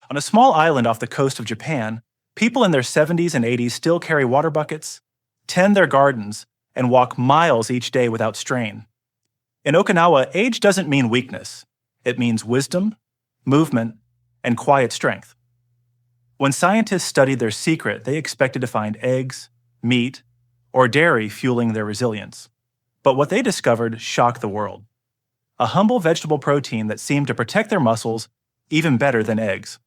On a small island off the coast of Japan, people in their 70s and 80s still carry water buckets, tend their gardens, and walk miles each day without strain. In Okinawa, age doesn't mean weakness. It means wisdom, movement, and quiet strength. When scientists studied their secret, they expected to find eggs, meat, or dairy fueling their resilience. But what they discovered shocked the world. A humble vegetable protein that seemed to protect their muscles even better than eggs.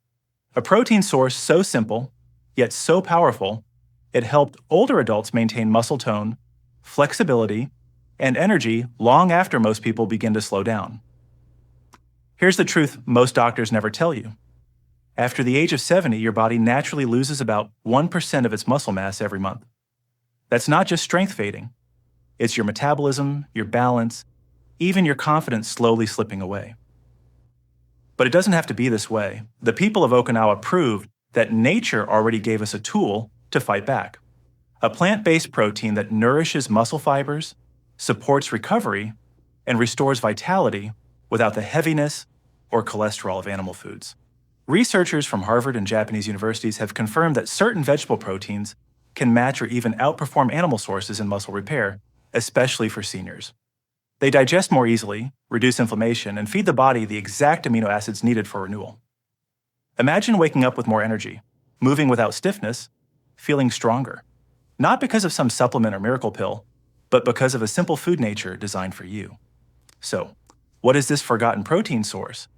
A protein source so simple, yet so powerful, it helped older adults maintain muscle tone, flexibility, and energy long after most people begin to slow down. Here's the truth most doctors never tell you. After the age of 70, your body naturally loses about 1% of its muscle mass every month. That's not just strength fading. It's your metabolism, your balance, even your confidence slowly slipping away. But it doesn't have to be this way. The people of Okinawa proved that nature already gave us a tool to fight back. A plant-based protein that nourishes muscle fibers, supports recovery, and restores vitality without the heaviness or cholesterol of animal foods. Researchers from Harvard and Japanese universities have confirmed that certain vegetable proteins can match or even outperform animal sources in muscle repair, especially for seniors. They digest more easily, reduce inflammation, and feed the body the exact amino acids needed for renewal. Imagine waking up with more energy, moving without stiffness, feeling stronger. Not because of some supplement or miracle pill, but because of a simple food nature designed for you. So, what is this forgotten protein source?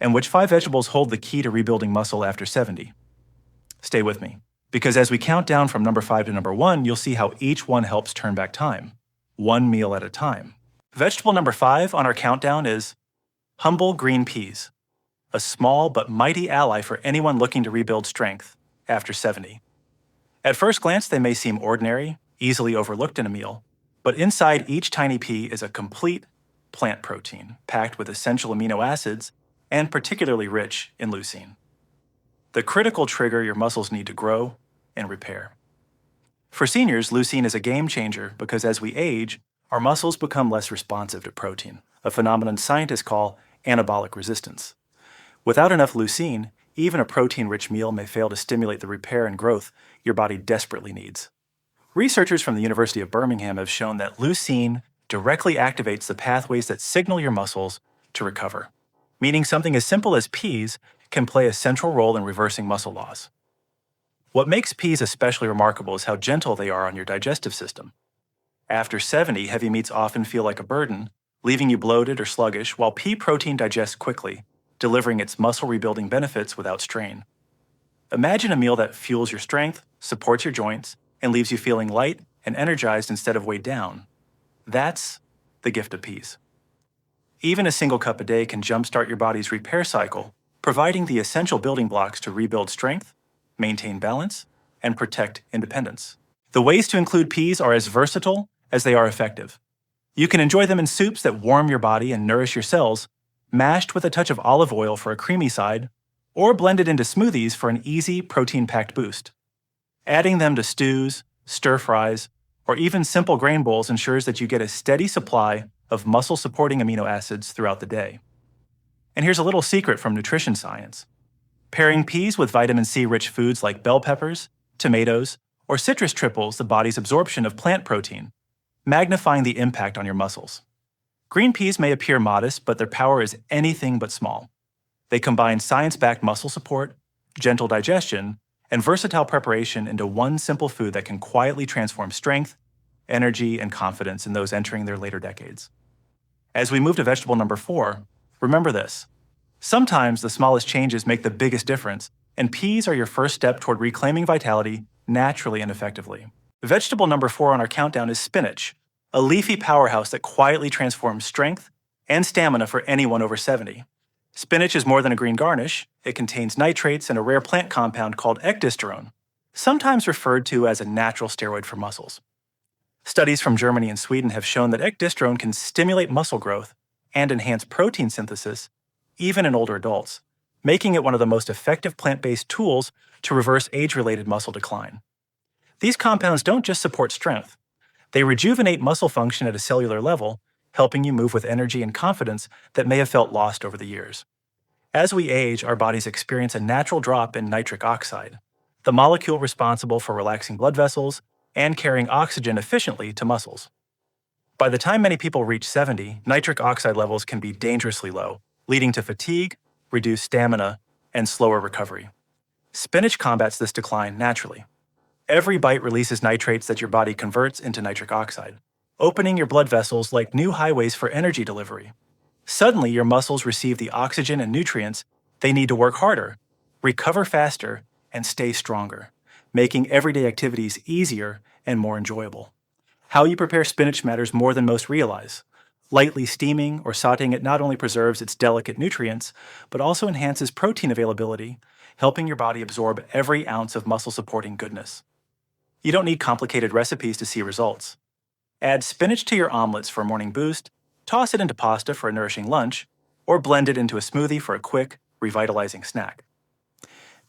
And which 5 vegetables hold the key to rebuilding muscle after 70? Stay with me, because as we count down from number 5 to number 1, you'll see how each one helps turn back time, one meal at a time. Vegetable number 5 on our countdown is humble green peas, a small but mighty ally for anyone looking to rebuild strength after 70. At first glance, they may seem ordinary, easily overlooked in a meal, but inside each tiny pea is a complete plant protein packed with essential amino acids and particularly rich in leucine, the critical trigger your muscles need to grow and repair. For seniors, leucine is a game changer because as we age, our muscles become less responsive to protein, a phenomenon scientists call anabolic resistance. Without enough leucine, even a protein-rich meal may fail to stimulate the repair and growth your body desperately needs. Researchers from the University of Birmingham have shown that leucine directly activates the pathways that signal your muscles to recover, meaning something as simple as peas can play a central role in reversing muscle loss. What makes peas especially remarkable is how gentle they are on your digestive system. After 70, heavy meats often feel like a burden, leaving you bloated or sluggish, while pea protein digests quickly, delivering its muscle rebuilding benefits without strain. Imagine a meal that fuels your strength, supports your joints, and leaves you feeling light and energized instead of weighed down. That's the gift of peas. Even a single cup a day can jumpstart your body's repair cycle, providing the essential building blocks to rebuild strength, maintain balance, and protect independence. The ways to include peas are as versatile as they are effective. You can enjoy them in soups that warm your body and nourish your cells, mashed with a touch of olive oil for a creamy side, or blended into smoothies for an easy, protein-packed boost. Adding them to stews, stir-fries, or even simple grain bowls ensures that you get a steady supply of muscle-supporting amino acids throughout the day. And here's a little secret from nutrition science. Pairing peas with vitamin C-rich foods like bell peppers, tomatoes, or citrus triples the body's absorption of plant protein, magnifying the impact on your muscles. Green peas may appear modest, but their power is anything but small. They combine science-backed muscle support, gentle digestion, and versatile preparation into one simple food that can quietly transform strength, energy, and confidence in those entering their later decades. As we move to vegetable number 4, remember this. Sometimes the smallest changes make the biggest difference, and peas are your first step toward reclaiming vitality naturally and effectively. Vegetable number 4 on our countdown is spinach, a leafy powerhouse that quietly transforms strength and stamina for anyone over 70. Spinach is more than a green garnish. It contains nitrates and a rare plant compound called ecdysterone, sometimes referred to as a natural steroid for muscles. Studies from Germany and Sweden have shown that ecdysterone can stimulate muscle growth and enhance protein synthesis, even in older adults, making it one of the most effective plant-based tools to reverse age-related muscle decline. These compounds don't just support strength. They rejuvenate muscle function at a cellular level, helping you move with energy and confidence that may have felt lost over the years. As we age, our bodies experience a natural drop in nitric oxide, the molecule responsible for relaxing blood vessels and carrying oxygen efficiently to muscles. By the time many people reach 70, nitric oxide levels can be dangerously low, leading to fatigue, reduced stamina, and slower recovery. Spinach combats this decline naturally. Every bite releases nitrates that your body converts into nitric oxide, opening your blood vessels like new highways for energy delivery. Suddenly, your muscles receive the oxygen and nutrients they need to work harder, recover faster, and stay stronger, making everyday activities easier and more enjoyable. How you prepare spinach matters more than most realize. Lightly steaming or sautéing it not only preserves its delicate nutrients, but also enhances protein availability, helping your body absorb every ounce of muscle-supporting goodness. You don't need complicated recipes to see results. Add spinach to your omelets for a morning boost, toss it into pasta for a nourishing lunch, or blend it into a smoothie for a quick, revitalizing snack.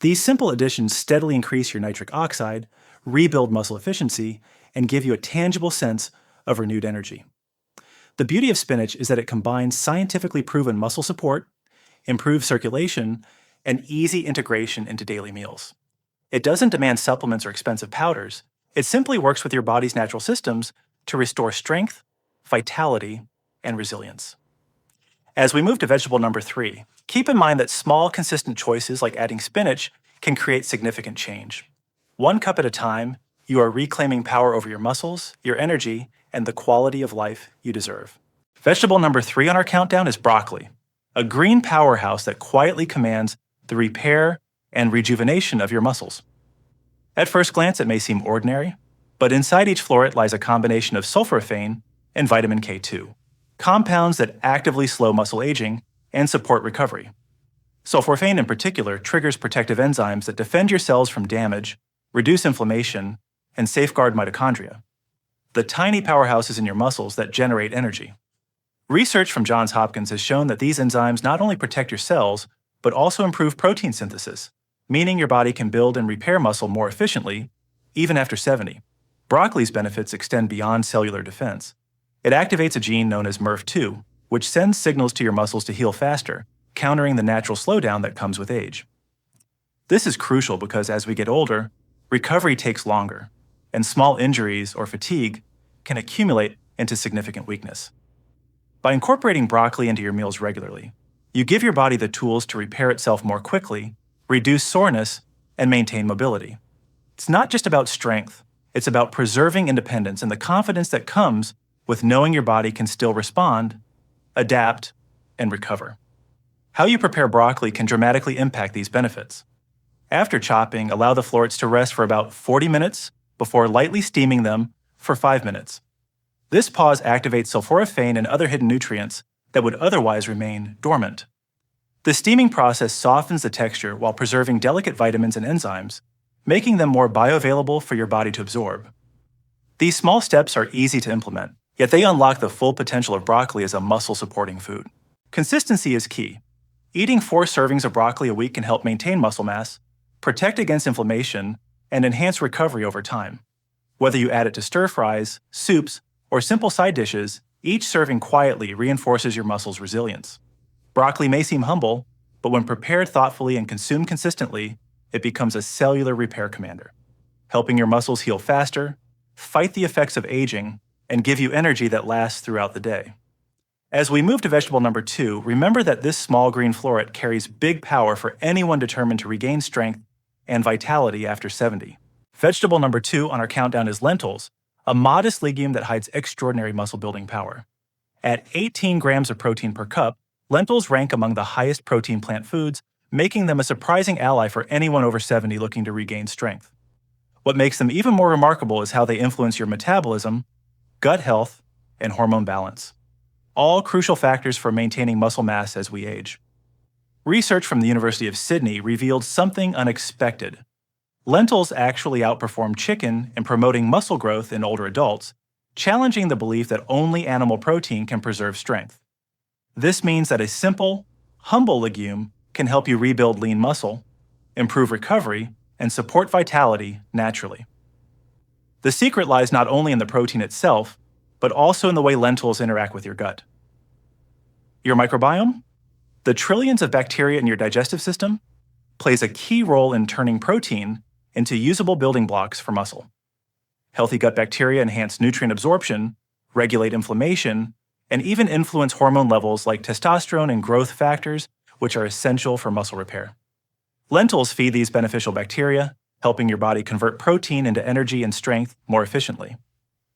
These simple additions steadily increase your nitric oxide, rebuild muscle efficiency, and give you a tangible sense of renewed energy. The beauty of spinach is that it combines scientifically proven muscle support, improved circulation, and easy integration into daily meals. It doesn't demand supplements or expensive powders. It simply works with your body's natural systems to restore strength, vitality, and resilience. As we move to vegetable number 3, keep in mind that small, consistent choices like adding spinach can create significant change. 1 cup at a time, you are reclaiming power over your muscles, your energy, and the quality of life you deserve. Vegetable number 3 on our countdown is broccoli, a green powerhouse that quietly commands the repair and rejuvenation of your muscles. At first glance, it may seem ordinary, but inside each floret lies a combination of sulforaphane and vitamin K2, compounds that actively slow muscle aging and support recovery. Sulforaphane in particular triggers protective enzymes that defend your cells from damage, reduce inflammation, and safeguard mitochondria, the tiny powerhouses in your muscles that generate energy. Research from Johns Hopkins has shown that these enzymes not only protect your cells, but also improve protein synthesis, meaning your body can build and repair muscle more efficiently, even after 70. Broccoli's benefits extend beyond cellular defense. It activates a gene known as MERV2, which sends signals to your muscles to heal faster, countering the natural slowdown that comes with age. This is crucial because as we get older, recovery takes longer, and small injuries or fatigue can accumulate into significant weakness. By incorporating broccoli into your meals regularly, you give your body the tools to repair itself more quickly, reduce soreness, and maintain mobility. It's not just about strength, it's about preserving independence and the confidence that comes with knowing your body can still respond, adapt, and recover. How you prepare broccoli can dramatically impact these benefits. After chopping, allow the florets to rest for about 40 minutes before lightly steaming them for 5 minutes. This pause activates sulforaphane and other hidden nutrients that would otherwise remain dormant. The steaming process softens the texture while preserving delicate vitamins and enzymes, making them more bioavailable for your body to absorb. These small steps are easy to implement, yet they unlock the full potential of broccoli as a muscle-supporting food. Consistency is key. Eating 4 servings of broccoli a week can help maintain muscle mass, protect against inflammation, and enhance recovery over time. Whether you add it to stir-fries, soups, or simple side dishes, each serving quietly reinforces your muscles' resilience. Broccoli may seem humble, but when prepared thoughtfully and consumed consistently, it becomes a cellular repair commander, helping your muscles heal faster, fight the effects of aging, and give you energy that lasts throughout the day. As we move to vegetable number 2, remember that this small green floret carries big power for anyone determined to regain strength and vitality after 70. Vegetable number 2 on our countdown is lentils, a modest legume that hides extraordinary muscle-building power. At 18 grams of protein per cup, lentils rank among the highest protein plant foods, making them a surprising ally for anyone over 70 looking to regain strength. What makes them even more remarkable is how they influence your metabolism, gut health, and hormone balance, all crucial factors for maintaining muscle mass as we age. Research from the University of Sydney revealed something unexpected. Lentils actually outperform chicken in promoting muscle growth in older adults, challenging the belief that only animal protein can preserve strength. This means that a simple, humble legume can help you rebuild lean muscle, improve recovery, and support vitality naturally. The secret lies not only in the protein itself, but also in the way lentils interact with your gut. Your microbiome? The trillions of bacteria in your digestive system plays a key role in turning protein into usable building blocks for muscle. Healthy gut bacteria enhance nutrient absorption, regulate inflammation, and even influence hormone levels like testosterone and growth factors, which are essential for muscle repair. Lentils feed these beneficial bacteria, helping your body convert protein into energy and strength more efficiently.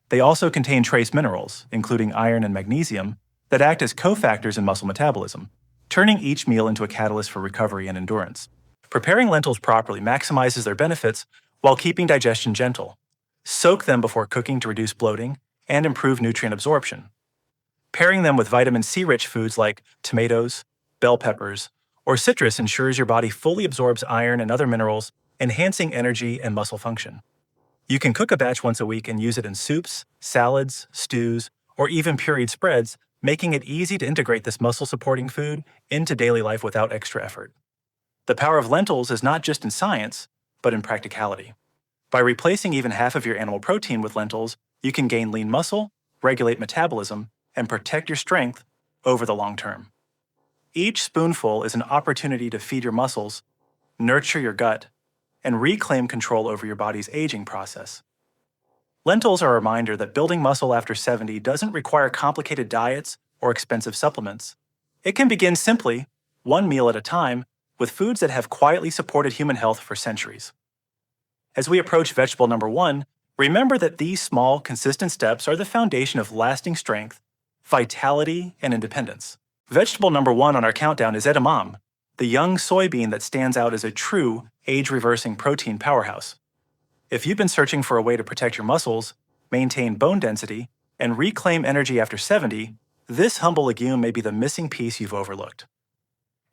They also contain trace minerals, including iron and magnesium, that act as cofactors in muscle metabolism, turning each meal into a catalyst for recovery and endurance. Preparing lentils properly maximizes their benefits while keeping digestion gentle. Soak them before cooking to reduce bloating and improve nutrient absorption. Pairing them with vitamin C-rich foods like tomatoes, bell peppers, or citrus ensures your body fully absorbs iron and other minerals, enhancing energy and muscle function. You can cook a batch once a week and use it in soups, salads, stews, or even pureed spreads, making it easy to integrate this muscle-supporting food into daily life without extra effort. The power of lentils is not just in science, but in practicality. By replacing even half of your animal protein with lentils, you can gain lean muscle, regulate metabolism, and protect your strength over the long term. Each spoonful is an opportunity to feed your muscles, nurture your gut, and reclaim control over your body's aging process. Lentils are a reminder that building muscle after 70 doesn't require complicated diets or expensive supplements. It can begin simply, one meal at a time, with foods that have quietly supported human health for centuries. As we approach vegetable number 1, remember that these small, consistent steps are the foundation of lasting strength, vitality, and independence. Vegetable number 1 on our countdown is edamame, the young soybean that stands out as a true age-reversing protein powerhouse. If you've been searching for a way to protect your muscles, maintain bone density, and reclaim energy after 70, this humble legume may be the missing piece you've overlooked.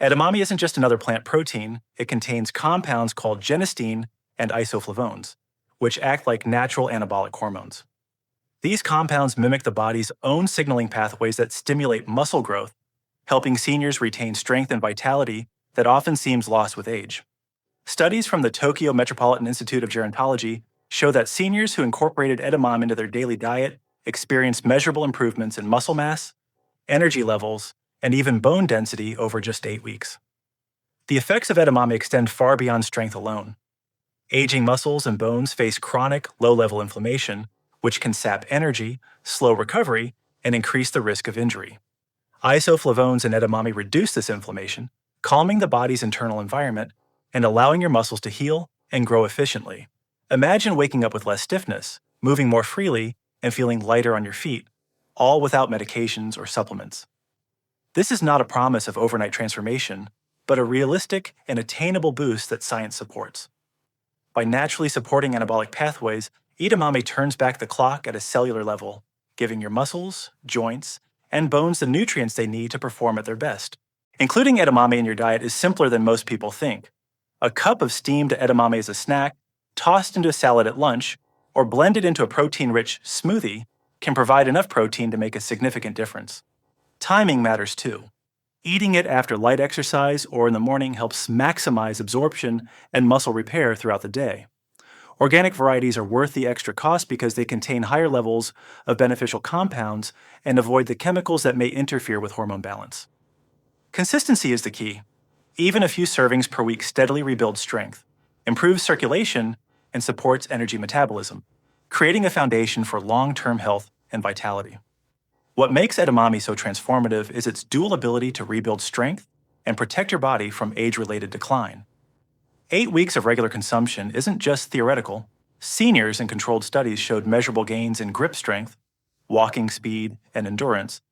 Edamame isn't just another plant protein, it contains compounds called genistein and isoflavones, which act like natural anabolic hormones. These compounds mimic the body's own signaling pathways that stimulate muscle growth, helping seniors retain strength and vitality that often seems lost with age. Studies from the Tokyo Metropolitan Institute of Gerontology show that seniors who incorporated edamame into their daily diet experienced measurable improvements in muscle mass, energy levels, and even bone density over just 8 weeks. The effects of edamame extend far beyond strength alone. Aging muscles and bones face chronic, low-level inflammation, which can sap energy, slow recovery, and increase the risk of injury. Isoflavones in edamame reduce this inflammation, calming the body's internal environment and allowing your muscles to heal and grow efficiently. Imagine waking up with less stiffness, moving more freely, and feeling lighter on your feet, all without medications or supplements. This is not a promise of overnight transformation, but a realistic and attainable boost that science supports. By naturally supporting anabolic pathways, edamame turns back the clock at a cellular level, giving your muscles, joints, and bones the nutrients they need to perform at their best. Including edamame in your diet is simpler than most people think. A cup of steamed edamame as a snack, tossed into a salad at lunch, or blended into a protein-rich smoothie can provide enough protein to make a significant difference. Timing matters too. Eating it after light exercise or in the morning helps maximize absorption and muscle repair throughout the day. Organic varieties are worth the extra cost because they contain higher levels of beneficial compounds and avoid the chemicals that may interfere with hormone balance. Consistency is the key. Even a few servings per week steadily rebuilds strength, improves circulation, and supports energy metabolism, creating a foundation for long-term health and vitality. What makes edamame so transformative is its dual ability to rebuild strength and protect your body from age-related decline. 8 weeks of regular consumption isn't just theoretical. Seniors in controlled studies showed measurable gains in grip strength, walking speed, and endurance,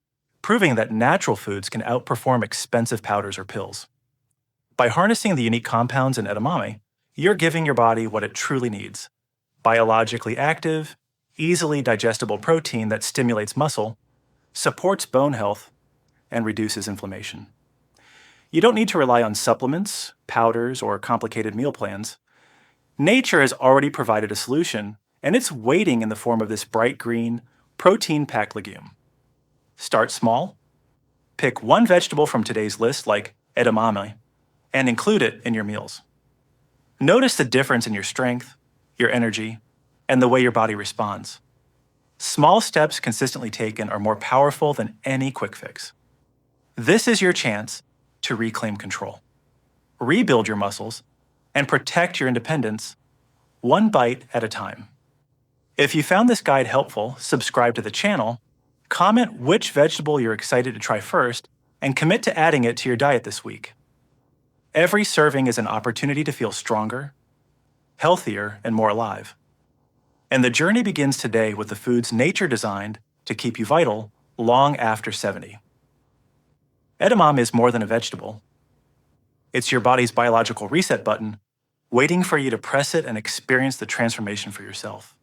proving that natural foods can outperform expensive powders or pills. By harnessing the unique compounds in edamame, you're giving your body what it truly needs: biologically active, easily digestible protein that stimulates muscle, supports bone health, and reduces inflammation. You don't need to rely on supplements, powders, or complicated meal plans. Nature has already provided a solution, and it's waiting in the form of this bright green, protein-packed legume. Start small. Pick one vegetable from today's list, like edamame, and include it in your meals. Notice the difference in your strength, your energy, and the way your body responds. Small steps consistently taken are more powerful than any quick fix. This is your chance to reclaim control, rebuild your muscles, and protect your independence one bite at a time. If you found this guide helpful, subscribe to the channel, comment which vegetable you're excited to try first, and commit to adding it to your diet this week. Every serving is an opportunity to feel stronger, healthier, and more alive. And the journey begins today with the foods nature designed to keep you vital long after 70. Edamame is more than a vegetable. It's your body's biological reset button, waiting for you to press it and experience the transformation for yourself.